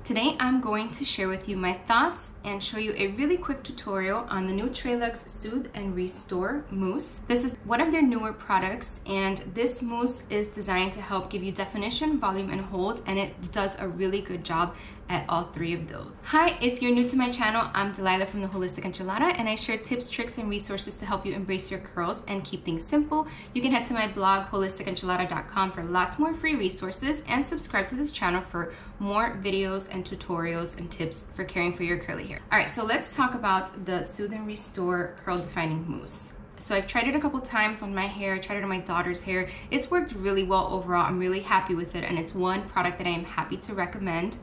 Today I'm going to share with you my thoughts and show you a really quick tutorial on the new TreLuxe Soothe and Restore Mousse. This is one of their newer products, and this mousse is designed to help give you definition, volume, and hold, and it does a really good job at all three of those. Hi, if you're new to my channel, I'm Delilah from the Holistic Enchilada, and I share tips, tricks, and resources to help you embrace your curls and keep things simple. You can head to my blog, holisticenchilada.com, for lots more free resources, and subscribe to this channel for more videos and tutorials and tips for caring for your curly hair. All right, so let's talk about the Soothe and Restore Curl Defining Mousse. So I've tried it a couple times on my hair, tried it on my daughter's hair. It's worked really well overall. I'm really happy with it, and it's one product that I am happy to recommend.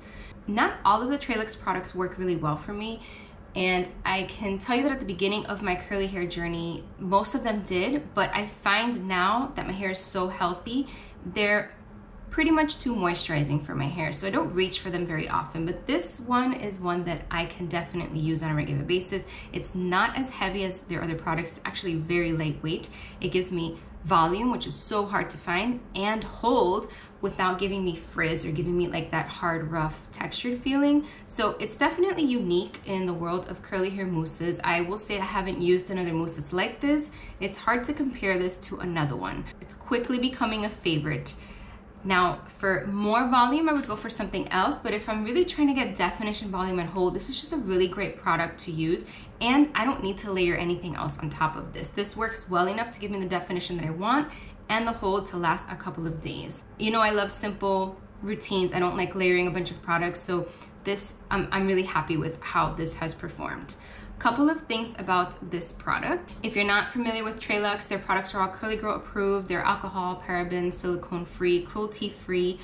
Not all of the TreLuxe products work really well for me, and I can tell you that at the beginning of my curly hair journey, most of them did, but I find now that my hair is so healthy, they're pretty much too moisturizing for my hair, so I don't reach for them very often. But this one is one that I can definitely use on a regular basis. It's not as heavy as their other products. It's actually very lightweight. It gives me volume, which is so hard to find, and hold without giving me frizz or giving me like that hard, rough, textured feeling. So it's definitely unique in the world of curly hair mousses. I will say I haven't used another mousse that's like this. It's hard to compare this to another one. It's quickly becoming a favorite. Now, for more volume, I would go for something else, but if I'm really trying to get definition, volume, and hold, this is just a really great product to use, and I don't need to layer anything else on top of this. This works well enough to give me the definition that I want and the hold to last a couple of days. You know, I love simple routines. I don't like layering a bunch of products, so this, I'm really happy with how this has performed. Couple of things about this product. If you're not familiar with TreLuxe, their products are all Curly Girl approved. They're alcohol, paraben, silicone free, cruelty free.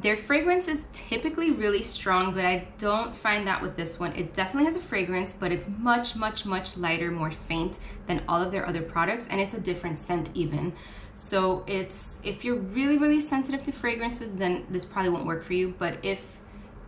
Their fragrance is typically really strong, but I don't find that with this one. It definitely has a fragrance, but it's much, much, much lighter, more faint than all of their other products, and it's a different scent even. So if you're really, really sensitive to fragrances, then this probably won't work for you. But if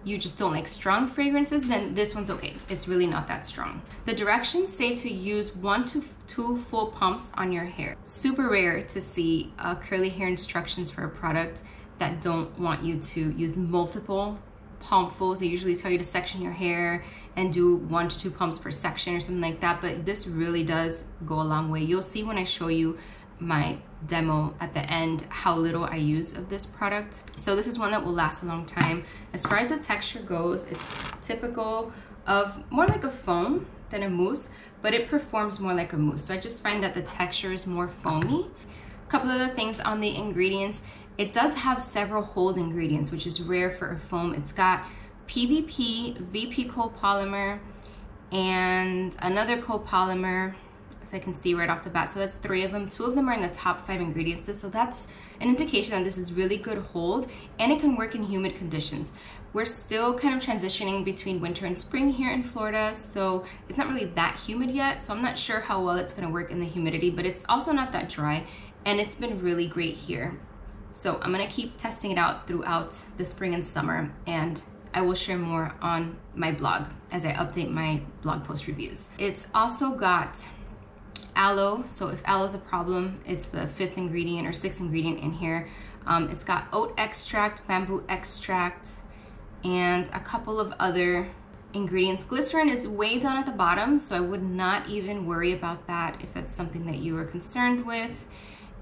you just don't like strong fragrances, then this one's okay. It's really not that strong. The directions say to use 1 to 2 full pumps on your hair. Super rare to see curly hair instructions for a product that don't want you to use multiple pumpfuls. They usually tell you to section your hair and do 1 to 2 pumps per section or something like that, but this really does go a long way. You'll see when I show you my demo at the end how little I use of this product. So this is one that will last a long time. As far as the texture goes, it's typical of more like a foam than a mousse, but it performs more like a mousse. So I just find that the texture is more foamy. A couple other things on the ingredients. It does have several hold ingredients, which is rare for a foam. It's got PVP, VP copolymer, and another copolymer, I can see right off the bat. So that's 3 of them. 2 of them are in the top 5 ingredients. So that's an indication that this is really good hold, and it can work in humid conditions. We're still kind of transitioning between winter and spring here in Florida, so it's not really that humid yet. So I'm not sure how well it's going to work in the humidity, but it's also not that dry, and it's been really great here. So I'm going to keep testing it out throughout the spring and summer, and I will share more on my blog as I update my blog post reviews. It's also got aloe, so if aloe is a problem, it's the 5th ingredient or 6th ingredient in here. It's got oat extract, bamboo extract, and a couple of other ingredients. Glycerin is way down at the bottom, so I would not even worry about that if that's something that you are concerned with.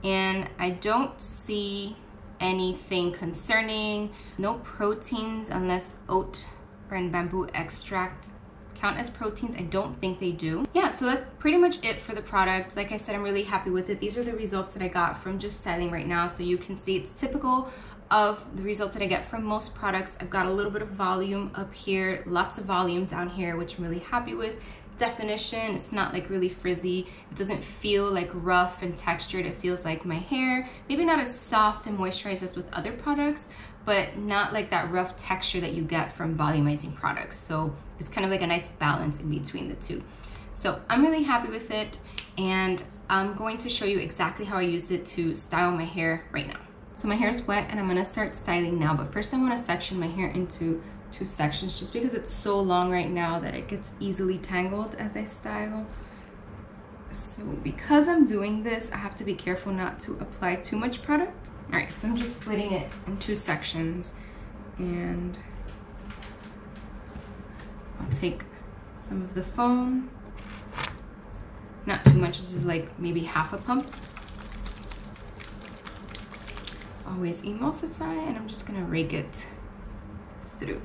And I don't see anything concerning. No proteins unless oat and bamboo extract count as proteins. I don't think they do. Yeah, so that's pretty much it for the product. Like I said, I'm really happy with it. These are the results that I got from just styling right now. So you can see it's typical of the results that I get from most products. I've got a little bit of volume up here, lots of volume down here, which I'm really happy with. Definition, it's not like really frizzy. It doesn't feel like rough and textured. It feels like my hair, maybe not as soft and moisturized as with other products, but not like that rough texture that you get from volumizing products. So it's kind of like a nice balance in between the two. So I'm really happy with it, and I'm going to show you exactly how I used it to style my hair right now. So my hair is wet, and I'm gonna start styling now, but first I wanna section my hair into 2 sections just because it's so long right now that it gets easily tangled as I style. So because I'm doing this, I have to be careful not to apply too much product. All right, so I'm just splitting it in 2 sections, and take some of the foam, not too much, this is like maybe half a pump. Always emulsify, and I'm just gonna rake it through.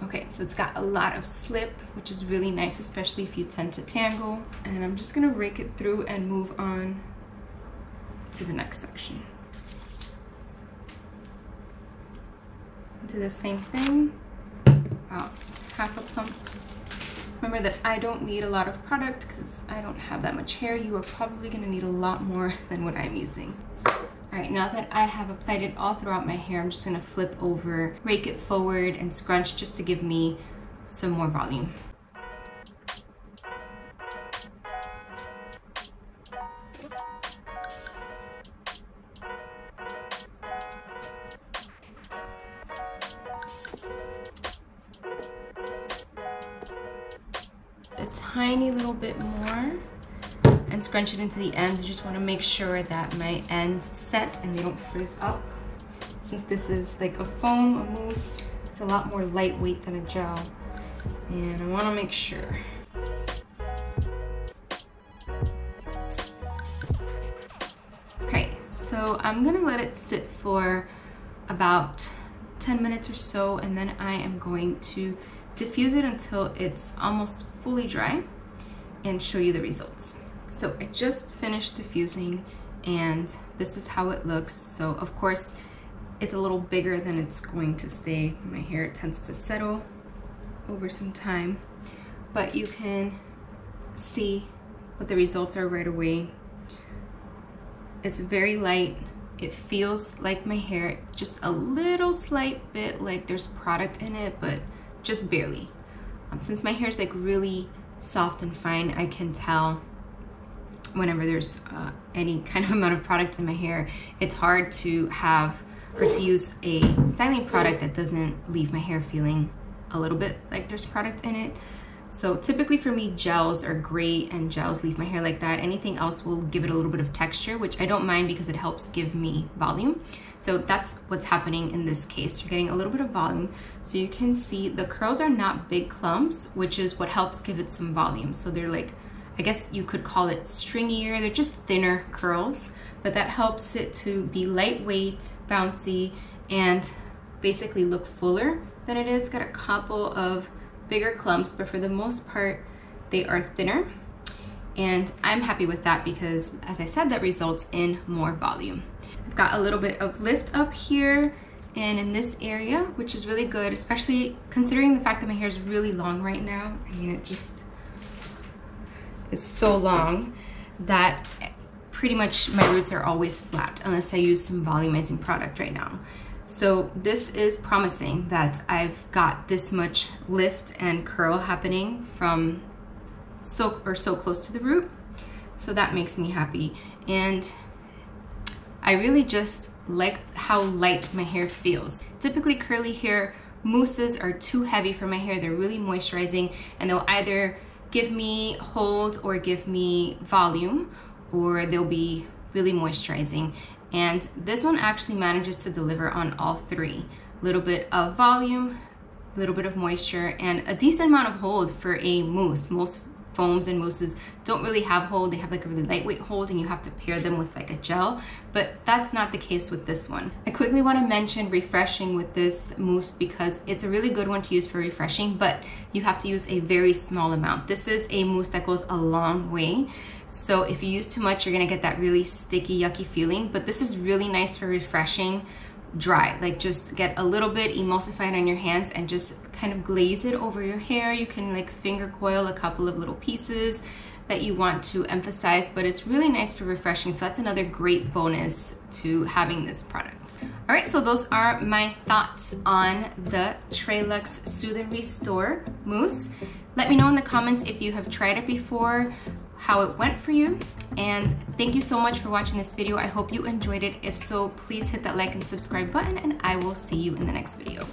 Okay, so it's got a lot of slip, which is really nice, especially if you tend to tangle. And I'm just gonna rake it through and move on to the next section. Do the same thing, about half a pump. Remember that I don't need a lot of product because I don't have that much hair. You are probably gonna need a lot more than what I'm using. All right, now that I have applied it all throughout my hair, I'm just gonna flip over, rake it forward, and scrunch just to give me some more volume. A tiny little bit more, and scrunch it into the ends. I just want to make sure that my ends set and they don't frizz up. Since this is like a foam, a mousse, it's a lot more lightweight than a gel, and I want to make sure. Okay, so I'm gonna let it sit for about 10 minutes or so, and then I am going to diffuse it until it's almost fully dry and show you the results. So I just finished diffusing, and this is how it looks. So of course it's a little bigger than it's going to stay. My hair tends to settle over some time, but you can see what the results are right away. It's very light. It feels like my hair, just a little slight bit like there's product in it, but just barely. Since my hair is like really soft and fine, I can tell whenever there's any kind of amount of product in my hair. It's hard to have or to use a styling product that doesn't leave my hair feeling a little bit like there's product in it. So typically for me, gels are great, and gels leave my hair like that. Anything else will give it a little bit of texture, which I don't mind because it helps give me volume. So that's what's happening in this case. You're getting a little bit of volume. So you can see the curls are not big clumps, which is what helps give it some volume. So they're like, I guess you could call it stringier. They're just thinner curls, but that helps it to be lightweight, bouncy, and basically look fuller than it is. Got a couple of bigger clumps, but for the most part, they are thinner. And I'm happy with that because, as I said, that results in more volume. I've got a little bit of lift up here and in this area, which is really good, especially considering the fact that my hair is really long right now. I mean, it just is so long that pretty much my roots are always flat unless I use some volumizing product right now. So this is promising that I've got this much lift and curl happening from so close to the root. So that makes me happy. And I really just like how light my hair feels. Typically curly hair mousses are too heavy for my hair. They're really moisturizing, and they'll either give me hold or give me volume, or they'll be really moisturizing. And this one actually manages to deliver on all three. A little bit of volume, a little bit of moisture, and a decent amount of hold for a mousse. Most foams and mousses don't really have hold. They have like a really lightweight hold, and you have to pair them with like a gel, but that's not the case with this one. I quickly want to mention refreshing with this mousse because it's a really good one to use for refreshing, but you have to use a very small amount. This is a mousse that goes a long way. So if you use too much, you're gonna get that really sticky, yucky feeling, but this is really nice for refreshing dry. Like just get a little bit, emulsify it on your hands, and just kind of glaze it over your hair. You can like finger coil a couple of little pieces that you want to emphasize, but it's really nice for refreshing. So that's another great bonus to having this product. All right, so those are my thoughts on the TreLuxe Soothe Restore mousse. Let me know in the comments if you have tried it before, how it went for you, and thank you so much for watching this video. I hope you enjoyed it. If so, please hit that like and subscribe button, and I will see you in the next video.